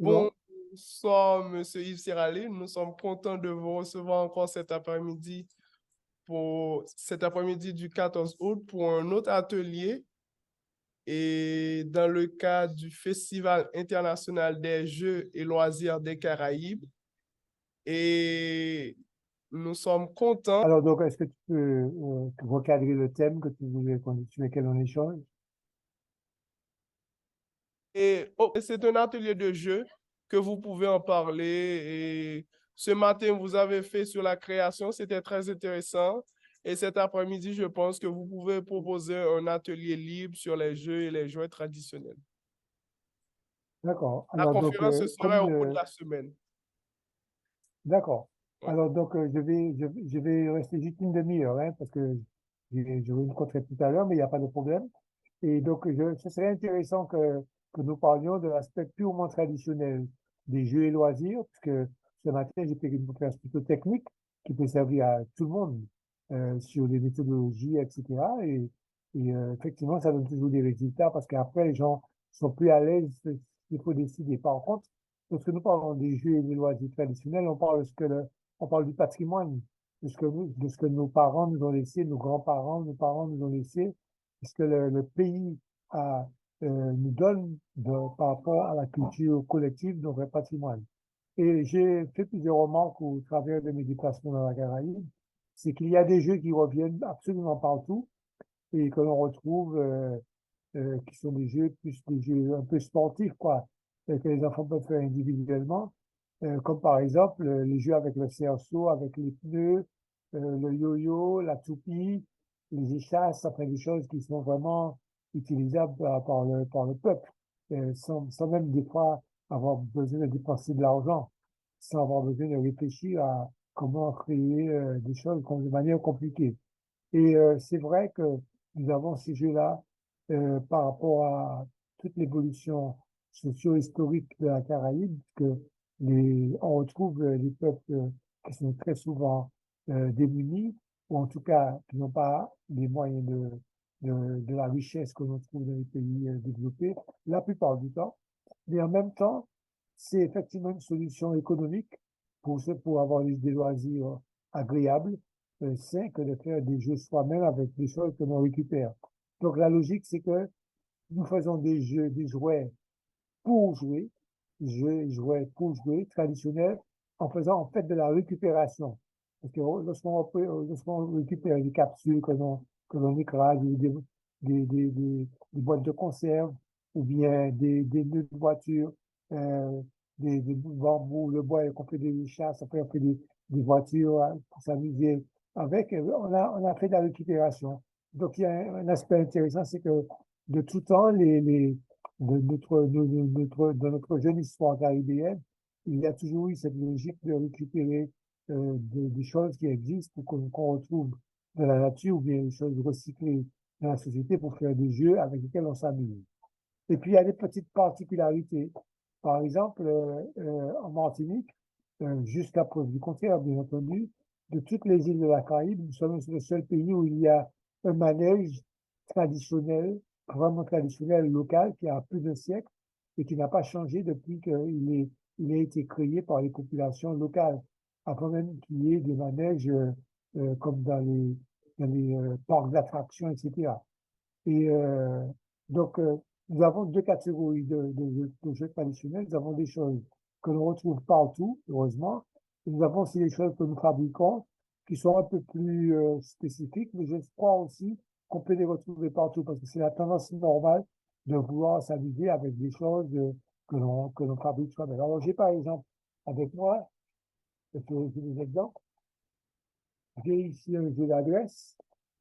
Bon. Bonsoir, Monsieur Yves Sirali. Nous sommes contents de vous recevoir encore cet après-midi du 14 août pour un autre atelier et dans le cadre du Festival international des Jeux et loisirs des Caraïbes. Et nous sommes contents. Alors, donc, est-ce que tu peux recadrer le thème que tu voulais, sur lequel on échange? C'est un atelier de jeu que vous pouvez en parler. Et ce matin, vous avez fait sur la création, c'était très intéressant. Et cet après-midi, je pense que vous pouvez proposer un atelier libre sur les jeux et les jouets traditionnels. D'accord. La Alors, donc, conférence, ce serait au bout de la semaine. d'accord. Ouais. Alors, donc, je vais rester juste une demi-heure, hein, parce que j'aurai une contrainte tout à l'heure, mais il n'y a pas de problème. Et donc, ce serait intéressant que nous parlions de l'aspect purement traditionnel des jeux et loisirs, puisque ce matin, j'ai fait une conférence plutôt technique qui peut servir à tout le monde sur les méthodologies, etc. Effectivement, ça donne toujours des résultats parce qu'après, les gens sont plus à l'aise s'il faut décider. Par contre, lorsque nous parlons des jeux et des loisirs traditionnels, on parle du patrimoine, de ce que nos parents nous ont laissé, nos grands-parents, nos parents nous ont laissé, ce que le pays nous donne par rapport à la culture collective, de notre patrimoine. Et j'ai fait plusieurs remarques au travers de mes déplacements dans la Caraïbe. C'est qu'il y a des jeux qui reviennent absolument partout et que l'on retrouve, qui sont des jeux plus des jeux un peu sportifs, quoi, que les enfants peuvent faire individuellement, comme par exemple les jeux avec le cerceau, avec les pneus, le yo-yo, la toupie, les échasses, après des choses qui sont vraiment utilisables par le peuple, sans même des fois avoir besoin de dépenser de l'argent, sans avoir besoin de réfléchir à comment créer des choses de manière compliquée. C'est vrai que nous avons ces jeux-là par rapport à toute l'évolution socio-historique de la Caraïbe, que on retrouve les peuples qui sont très souvent démunis, ou en tout cas qui n'ont pas les moyens de la richesse que l'on trouve dans les pays développés, la plupart du temps. Mais en même temps, c'est effectivement une solution économique pour avoir des loisirs agréables, sains, que de faire des jeux soi-même avec des choses que l'on récupère. Donc la logique, c'est que nous faisons des jeux, des jouets pour jouer, jouets pour jouer, traditionnels, en faisant en fait de la récupération. Parce que lorsqu'on récupère des capsules que l'on écrase, ou des boîtes de conserve, ou bien des nœuds de voiture, euh, des bambous, le bois qu'on fait des chasses, après on fait des voitures hein, pour s'amuser avec, on a fait de la récupération. Donc il y a un aspect intéressant, c'est que de tout temps, de notre jeune histoire caribéenne, il y a toujours eu cette logique de récupérer des choses qui existent ou qu'on retrouve dans la nature ou bien des choses recyclées dans la société pour faire des jeux avec lesquels on s'amuse. Et puis, il y a des petites particularités. Par exemple, en Martinique, jusqu'à preuve du contraire, bien entendu, de toutes les îles de la Caraïbe, nous sommes le seul pays où il y a un manège traditionnel, vraiment traditionnel, local, qui a plus de siècles et qui n'a pas changé depuis il a été créé par les populations locales, avant même qu'il y ait des manèges comme dans les parcs d'attractions, etc. Et donc, nous avons deux catégories de jeux traditionnels. Nous avons des choses que l'on retrouve partout, heureusement. Et nous avons aussi des choses que nous fabriquons qui sont un peu plus spécifiques, mais je crois aussi qu'on peut les retrouver partout parce que c'est la tendance normale de vouloir s'amuser avec des choses que l'on fabrique soi-même. Alors, j'ai par exemple avec moi, je fais des exemples. J'ai ici un jeu d'adresse.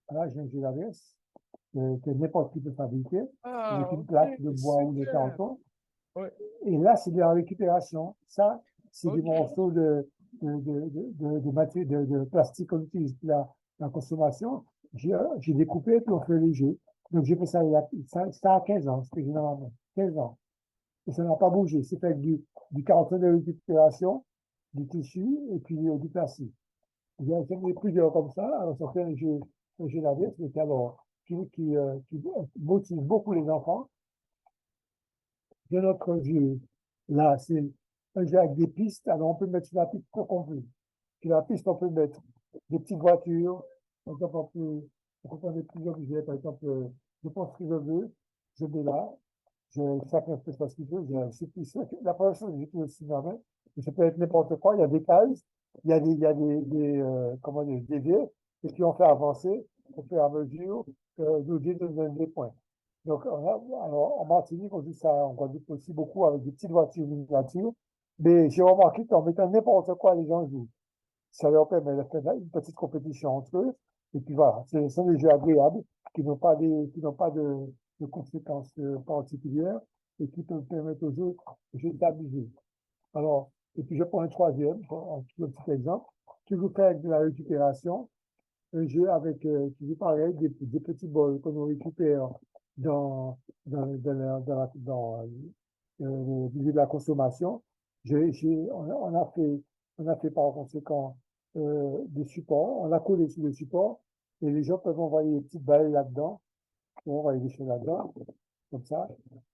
Voilà, j'ai un jeu d'adresse que n'importe qui peut fabriquer avec Ah, une ok, plaque de bois ou de super. carton. Ouais, Et là, c'est de la récupération. Ça, c'est des ok. morceaux de plastique qu'on utilise pour la consommation. J'ai découpé puis on fait les jeux. Donc, j'ai fait ça, ça a 15 ans, c'était généralement 15 ans. Et ça n'a pas bougé. C'est fait du carton de récupération, du tissu et puis du plastique. J'ai fait plusieurs comme ça. Alors, ça fait un jeu d'inverse, mais qui motive beaucoup les enfants de notre jeu. Là, c'est un jeu avec des pistes. Alors, on peut mettre sur la piste tout complet. Sur la piste, on peut mettre des petites voitures. Par exemple, on peut prendre des petits objets. Par exemple, je pense que je veux. Je vais là. Chacun fait ce qu'il veut. La première chose, j'ai tout aussi dans la main. Ça peut être n'importe quoi. Il y a des cases. Comment dire, des dés. Et puis, on fait avancer au fur et à mesure que nos dés nous donnent des points. Donc, alors, en Martinique, on joue ça en Guadeloupe aussi beaucoup avec des petites voitures miniatures. Mais j'ai remarqué qu'en mettant n'importe quoi, les gens jouent. Ça leur permet de faire une petite compétition entre eux. Et puis voilà, ce sont des jeux agréables qui n'ont pas de conséquences particulières et qui peuvent permettre aux jeux d'amuser. Alors, et puis je prends un troisième, un petit exemple. Toujours faire avec de la récupération. Un jeu avec, qui est pareil, des petits bols que l'on récupère dans le milieu de la consommation. On a fait par conséquent des supports, on a collé sur le support et les gens peuvent envoyer des petites balles là-dedans, ou envoyer des choses là-dedans, comme ça.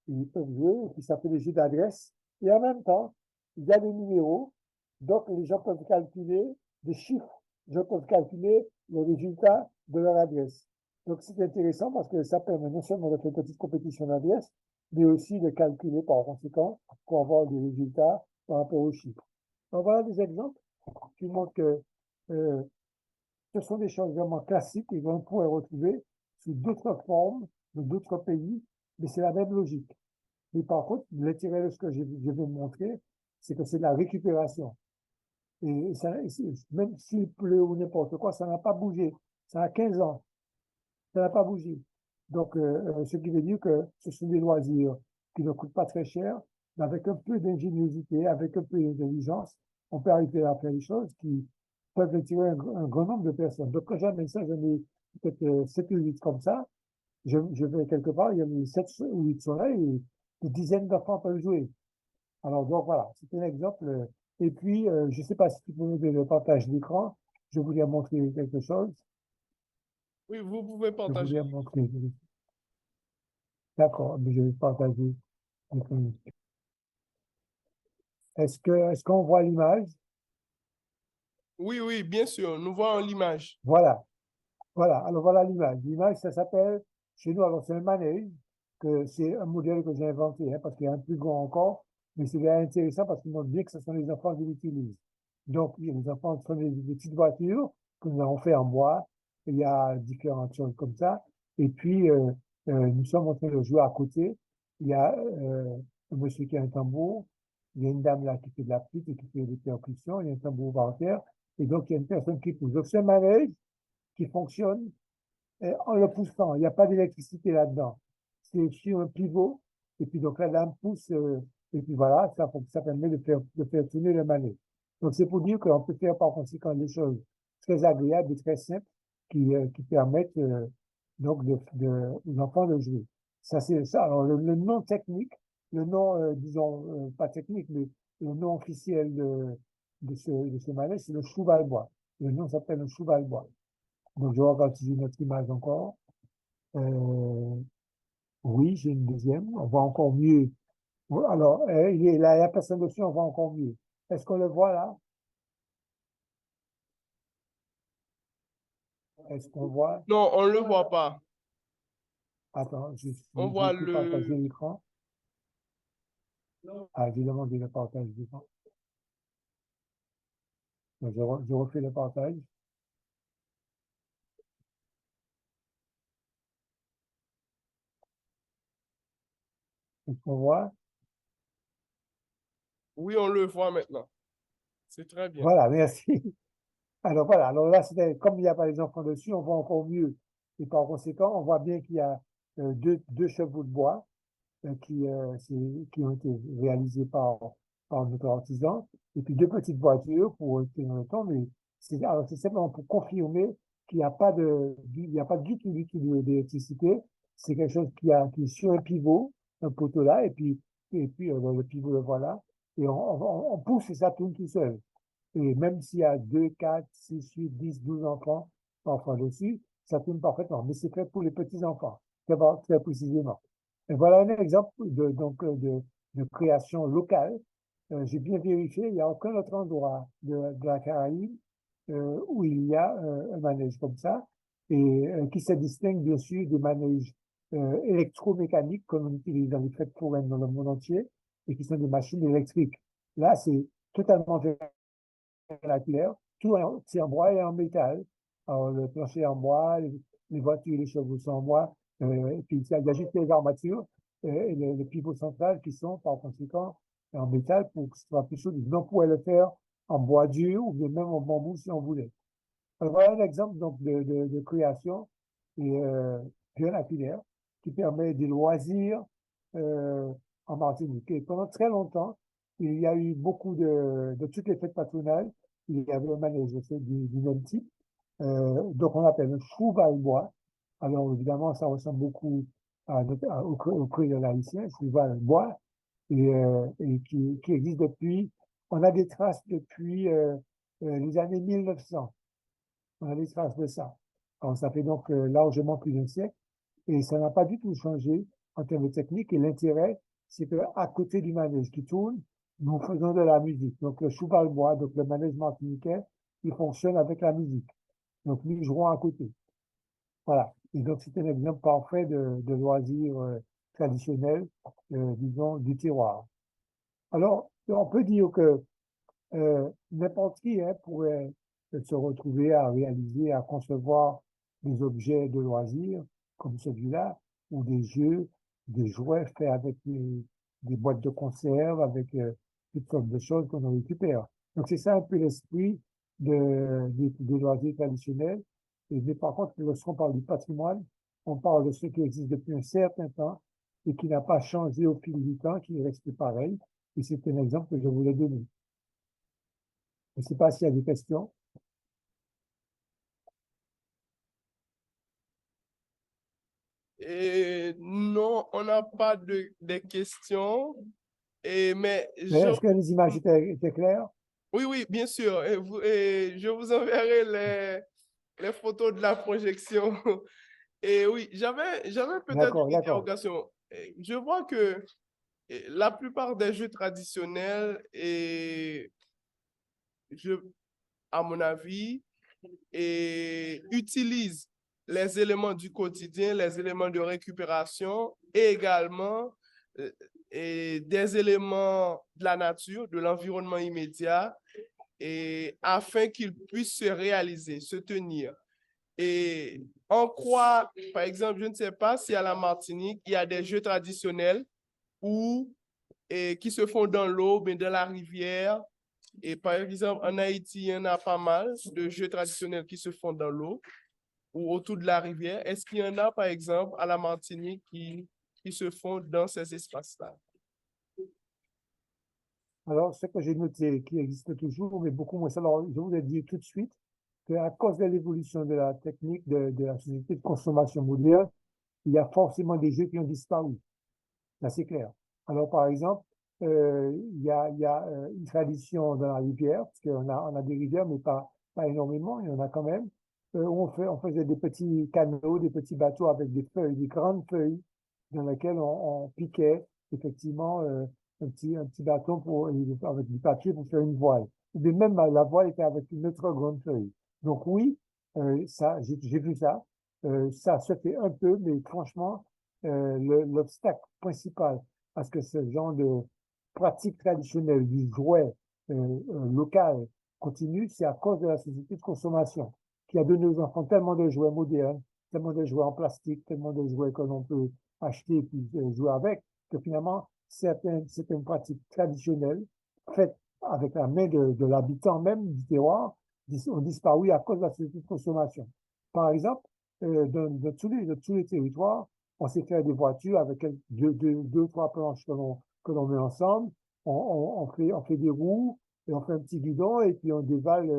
Ils peuvent jouer et puis ça fait des jeux d'adresse. Et en même temps, il y a des numéros, donc les gens peuvent calculer des chiffres, les gens peuvent calculer le résultat de leur adresse. Donc c'est intéressant parce que ça permet non seulement de faire une petite compétition d'adresse, mais aussi de calculer par conséquent pour avoir des résultats par rapport aux chiffres. Donc voilà des exemples qui montrent que euh, ce sont des choses vraiment classiques et qu'on pourrait retrouver sous d'autres formes, dans d'autres pays, mais c'est la même logique. Mais par contre, l'intérêt de ce que je vais montrer, c'est que c'est de la récupération. Et ça, même s'il pleut ou n'importe quoi, ça n'a pas bougé. Ça a 15 ans. Ça n'a pas bougé. Donc, ce qui veut dire que ce sont des loisirs qui ne coûtent pas très cher, mais avec un peu d'ingéniosité, avec un peu d'intelligence, on peut arriver à faire des choses qui peuvent attirer un grand nombre de personnes. Donc, quand j'amène ça, j'en ai peut-être 7 ou 8 comme ça. Je vais quelque part, il y a 7 ou 8 soleils et des dizaines d'enfants peuvent jouer. Alors, donc voilà, c'est un exemple. Et puis, je ne sais pas si tu peux me donner le partage d'écran. Je voulais montrer quelque chose. Oui, vous pouvez Je partager. voulais montrer. D'accord, mais je vais partager. Est-ce qu'on voit l'image? Oui, oui, bien sûr, nous voyons l'image. Voilà, voilà. Alors voilà l'image. L'image, ça s'appelle, chez nous, alors c'est un manège, que c'est un modèle que j'ai inventé, hein, parce qu'il y a un plus grand encore, mais c'est bien intéressant parce qu'il montre bien que ce sont les enfants qui l'utilisent. Donc, les enfants sont des petites voitures que nous avons fait en bois. Il y a différentes choses comme ça. Et puis, nous sommes en train de jouer à côté. Il y a un monsieur qui a un tambour. Il y a une dame là qui fait de la flûte et qui fait des percussions. Il y a un tambour par terre. Et donc, il y a une personne qui pousse. Donc, c'est un manège qui fonctionne en le poussant. Il n'y a pas d'électricité là-dedans. C'est sur un pivot. Et puis, donc, la dame pousse. Et puis, voilà, ça permet de faire tourner le manège. Donc, c'est pour dire qu'on peut faire par conséquent des choses très agréables et très simples qui permettent donc aux enfants de jouer. Ça, c'est ça. Alors, le nom technique, le nom, disons, pas technique, mais le nom officiel de ce manège, c'est le cheval-bois. Le nom s'appelle le cheval-bois. Donc, je regarde si j'ai notre image encore. Euh, oui, j'ai une deuxième. On voit encore mieux. Alors, il est là, il y a personne dessus, on voit encore mieux. Est-ce qu'on le voit là? Est-ce qu'on voit? Non, on ne le voit pas. Attends, On je voit peux partager le... l'écran. Ah, j'ai demandé le partage d'écran. Donc, je refais le partage. Est-ce qu'on voit? Oui, on le voit maintenant. C'est très bien. Voilà, merci. Alors voilà, alors là, comme il n'y a pas les enfants dessus, on voit encore mieux. Et par conséquent, on voit bien qu'il y a deux chevaux de bois qui ont été réalisés par notre artisan. Et puis deux petites voitures pour tenir le temps, mais alors c'est simplement pour confirmer qu'il n'y a pas il n'y a pas du tout d'électricité. C'est quelque chose qui est sur un pivot, un poteau là, et puis le pivot le voilà. Et on pousse et ça tourne tout seul. Et même s'il y a 2, 4, 6, 8, 10, 12 enfants, parfois dessus, ça tourne parfaitement. Mais c'est fait pour les petits enfants, très précisément. Et voilà un exemple de création locale. J'ai bien vérifié, il n'y a aucun autre endroit de la Caraïbe où il y a un manège comme ça, et qui se distingue bien sûr des manèges électromécaniques qu'on utilise dans les fêtes foraines dans le monde entier, et qui sont des machines électriques. Là, c'est totalement vernaculaire, tout c'est en bois et en métal. Alors, le plancher en bois, les voitures, les chevaux sont en bois, et puis il y a juste les armatures et le pivot central qui sont par conséquent en métal pour que ce soit plus solide. Donc, on pourrait le faire en bois dur ou bien même en bambou si on voulait. Alors, voilà un exemple donc, de création et, vernaculaire qui permet des loisirs en Martinique. Et pendant très longtemps, il y a eu beaucoup de toutes les fêtes patronales, il y avait un manège du même type. Donc, on appelle un cheval-bois. Alors, évidemment, ça ressemble beaucoup au cru de l'haïtien, cheval-bois, et qui existe depuis, on a des traces depuis les années 1900. On a des traces de ça. Alors, ça fait donc largement plus d'un siècle, et ça n'a pas du tout changé en termes de technique. Et l'intérêt, c'est qu'à côté du manège qui tourne, nous faisons de la musique. Donc, le cheval-bois, donc le manège martiniquais, il fonctionne avec la musique. Donc, nous jouons à côté. Voilà. Et donc, c'est un exemple parfait de loisirs traditionnels, disons, du terroir. Alors, on peut dire que n'importe qui pourrait se retrouver à réaliser, à concevoir des objets de loisirs comme celui-là, ou des jeux, des jouets faits avec des boîtes de conserve, avec toutes sortes de choses qu'on récupère. Donc, c'est ça un peu l'esprit des loisirs traditionnels. Mais par contre, lorsqu'on parle du patrimoine, on parle de ce qui existe depuis un certain temps et qui n'a pas changé au fil du temps, qui reste pareil. Et c'est un exemple que je voulais donner. Je ne sais pas s'il y a des questions. Et non, on n'a pas de questions. Mais Mais est-ce que les images étaient claires? oui, oui, bien sûr. Et je vous enverrai les photos de la projection. Et oui, j'avais peut-être D'accord, une d'accord. interrogation. Je vois que la plupart des jeux traditionnels, je, à mon avis, utilisent les éléments du quotidien, les éléments de récupération et également et des éléments de la nature, de l'environnement immédiat, et afin qu'ils puissent se réaliser, se tenir. Et en quoi, par exemple, je ne sais pas si à la Martinique, il y a des jeux traditionnels où, qui se font dans l'eau, mais dans la rivière. Et par exemple, en Haïti, il y en a pas mal de jeux traditionnels qui se font dans l'eau ou autour de la rivière. Est-ce qu'il y en a, par exemple, à la Martinique qui se font dans ces espaces-là? Alors, ce que j'ai noté, qui existe toujours, mais beaucoup moins. Alors, je voulais dire tout de suite qu'à cause de l'évolution de la technique de la société de consommation moderne, il y a forcément des jeux qui ont disparu. Là, c'est clair. Alors, par exemple, il y a une tradition dans la rivière, parce on a des rivières, mais pas énormément, il y en a quand même, où on faisait des petits canots, des petits bateaux avec des feuilles, des grandes feuilles, dans lesquelles on piquait effectivement un petit bâton avec du papier pour faire une voile. Mais même la voile était avec une autre grande feuille. Donc oui, ça, j'ai vu ça. Ça se fait un peu, mais franchement, l'obstacle principal à ce que ce genre de pratique traditionnelle du jouet local continue, c'est à cause de la société de consommation qui a donné aux enfants tellement de jouets modernes, tellement de jouets en plastique, tellement de jouets que l'on peut acheter et puis jouer avec, que finalement, certaines pratiques traditionnelles faites avec la main de l'habitant même du terroir ont disparu à cause de la société de consommation. Par exemple, de tous les territoires, on sait faire des voitures avec deux, trois planches que l'on met ensemble. On fait des roues et on fait un petit guidon et puis on dévale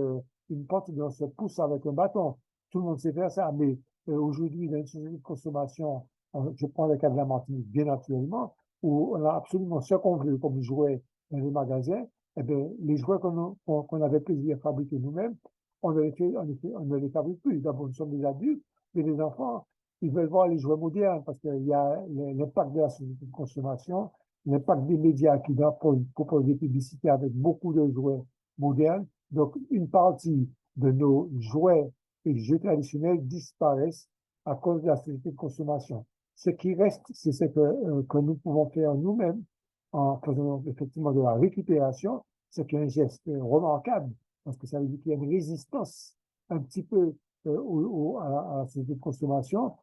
une pente et on se pousse avec un bâton. Tout le monde sait faire ça. Mais aujourd'hui, dans une société de consommation, je prends le cas de la Martinique, bien naturellement, où on a absolument ce qu'on veut comme jouet dans les magasins. Eh bien, les jouets qu'on avait plaisir à fabriquer nous-mêmes, on ne les fabrique plus. D'abord, nous sommes des adultes, mais les enfants, ils veulent voir les jouets modernes parce qu'il y a l'impact de la société de consommation, l'impact des médias qui doivent proposer des publicités avec beaucoup de jouets modernes. Donc, une partie de nos jouets et jeux traditionnels disparaissent à cause de la société de consommation. Ce qui reste, c'est ce que nous pouvons faire nous-mêmes en faisant effectivement de la récupération, ce qui est un geste remarquable, parce que ça veut dire qu'il y a une résistance un petit peu à la société de consommation.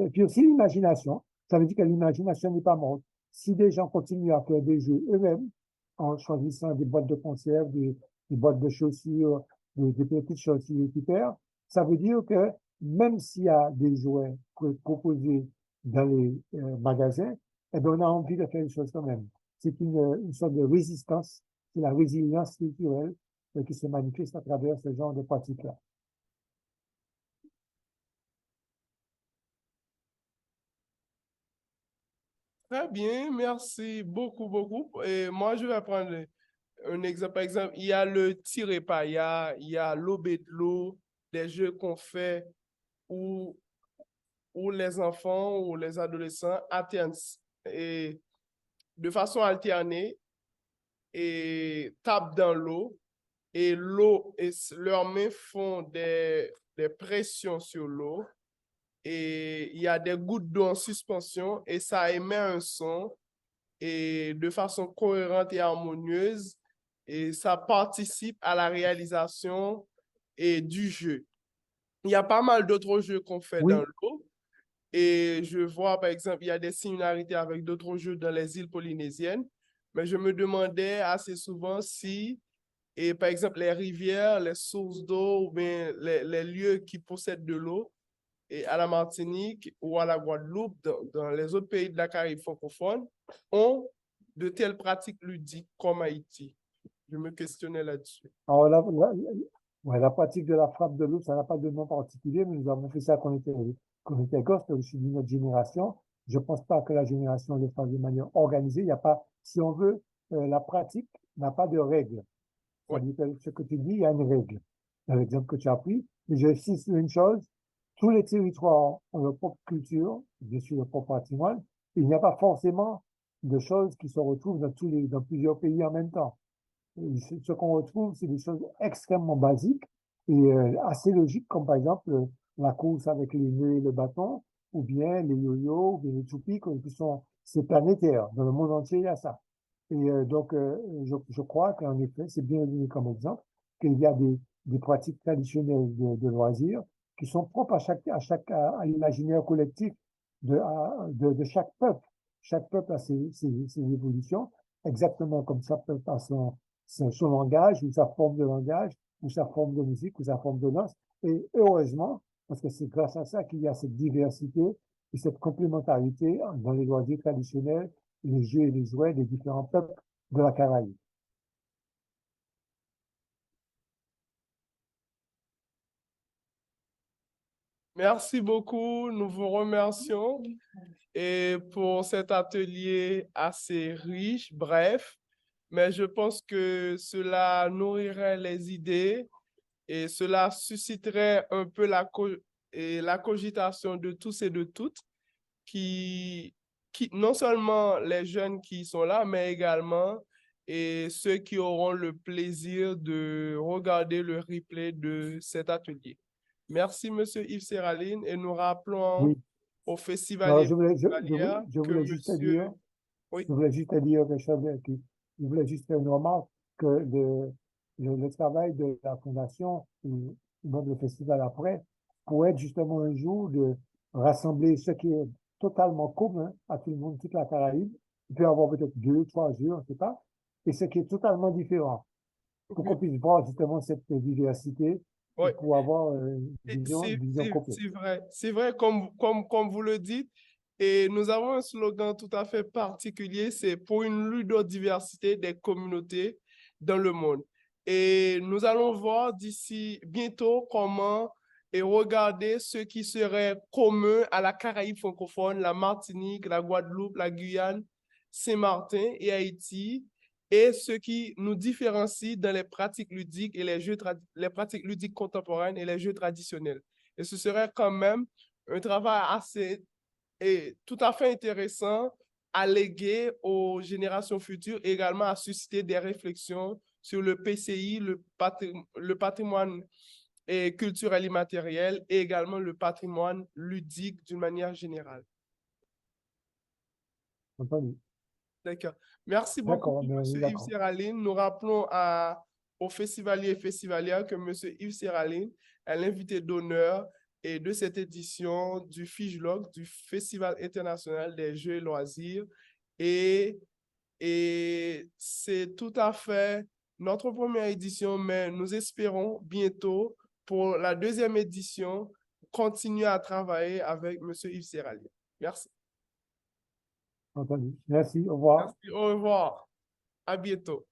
Et puis aussi l'imagination, ça veut dire que l'imagination n'est pas morte. Si des gens continuent à faire des jeux eux-mêmes, en choisissant des boîtes de conserve, des boîtes de chaussures, des petites choses qu'ils récupèrent, ça veut dire que même s'il y a des jouets proposés dans les magasins, eh bien, on a envie de faire les choses quand même. C'est une sorte de résistance, c'est la résilience culturelle qui se manifeste à travers ce genre de pratiques-là. Très bien, merci beaucoup, beaucoup. Et moi, je vais prendre un exemple. Par exemple, il y a le tiré-paillard, il y a l'obé de l'eau, des jeux qu'on fait où, où les enfants ou les adolescents alternent et de façon alternée et tapent dans l'eau et l'eau et leurs mains font des pressions sur l'eau et il y a des gouttes d'eau en suspension et ça émet un son et de façon cohérente et harmonieuse et ça participe à la réalisation et du jeu. Il y a pas mal d'autres jeux qu'on fait dans Oui, l'eau et je vois par exemple il y a des similarités avec d'autres jeux dans les îles polynésiennes, mais je me demandais assez souvent si et par exemple les rivières, les sources d'eau ou bien les lieux qui possèdent de l'eau et à la Martinique ou à la Guadeloupe, dans les autres pays de la Caraïbe francophone, ont de telles pratiques ludiques comme Haïti. Je me questionnais là-dessus. alors ouais, la pratique de la frappe de l'eau, ça n'a pas de nom particulier, mais nous avons fait ça quand on était gosse, aussi de notre génération. Je pense pas que la génération le fasse de manière organisée. Il n'y a pas, si on veut, la pratique n'a pas de règles. Ouais. C'est-à-dire que ce que tu dis, il y a une règle. Dans l'exemple que tu as pris. Mais je insiste sur une chose, tous les territoires ont leur propre culture, bien sûr leur propre patrimoine. Il n'y a pas forcément de choses qui se retrouvent dans plusieurs pays en même temps. Ce qu'on retrouve, c'est des choses extrêmement basiques et assez logiques, comme par exemple la course avec les nœuds et le bâton, ou bien les yo-yo, ou bien les toupies, c'est planétaire. Dans le monde entier, il y a ça. Et donc, je crois qu'en effet, c'est bien donné comme exemple, qu'il y a des pratiques traditionnelles de loisirs qui sont propres à l'imaginaire collectif de chaque peuple. Chaque peuple a ses évolutions, exactement comme ça peuple a son langage, ou sa forme de langage, ou sa forme de musique, ou sa forme de danse. Et heureusement, parce que c'est grâce à ça qu'il y a cette diversité et cette complémentarité dans les loisirs traditionnels, les jeux et les jouets des différents peuples de la Caraïbe. Merci beaucoup, nous vous remercions et pour cet atelier assez riche, bref, mais je pense que cela nourrirait les idées et cela susciterait un peu la cogitation de tous et de toutes qui, non seulement les jeunes qui sont là, mais également et ceux qui auront le plaisir de regarder le replay de cet atelier. Merci, Monsieur Yves Serraline, et nous rappelons Oui. au Alors, festivalier je que voulais juste te dire, Monsieur... Oui, je voulais juste te dire quelque chose je voulais juste faire une remarque que le travail de la Fondation, ou même le festival après, pourrait être justement un jour de rassembler ce qui est totalement commun à tout le monde, toute la Caraïbe. Il peut y avoir peut-être 2, 3 jours, je ne sais pas, et ce qui est totalement différent, pour qu'on puisse voir justement cette diversité et oui. pour avoir une vision complète. C'est vrai comme vous le dites. Et nous avons un slogan tout à fait particulier, c'est pour une ludodiversité des communautés dans le monde. Et nous allons voir d'ici bientôt comment et regarder ce qui serait commun à la Caraïbe francophone, la Martinique, la Guadeloupe, la Guyane, Saint-Martin et Haïti, et ce qui nous différencie dans les pratiques ludiques et les pratiques ludiques contemporaines et les jeux traditionnels. Et ce serait quand même un travail assez et tout à fait intéressant à léguer aux générations futures et également à susciter des réflexions sur le PCI, le patrimoine et culturel immatériel et également le patrimoine ludique d'une manière générale. Entendu. D'accord. Merci beaucoup, D'accord, M. Yves d'accord. Serraline. Nous rappelons aux festivaliers et festivalières que M. Yves Serraline est l'invité d'honneur et de cette édition du FIJLOC, du Festival international des jeux et loisirs. Et, et c'est tout à fait notre première édition, mais nous espérons bientôt, pour la deuxième édition, continuer à travailler avec M. Yves Serraline. Merci. Entendu. Merci, au revoir. Merci, au revoir. À bientôt.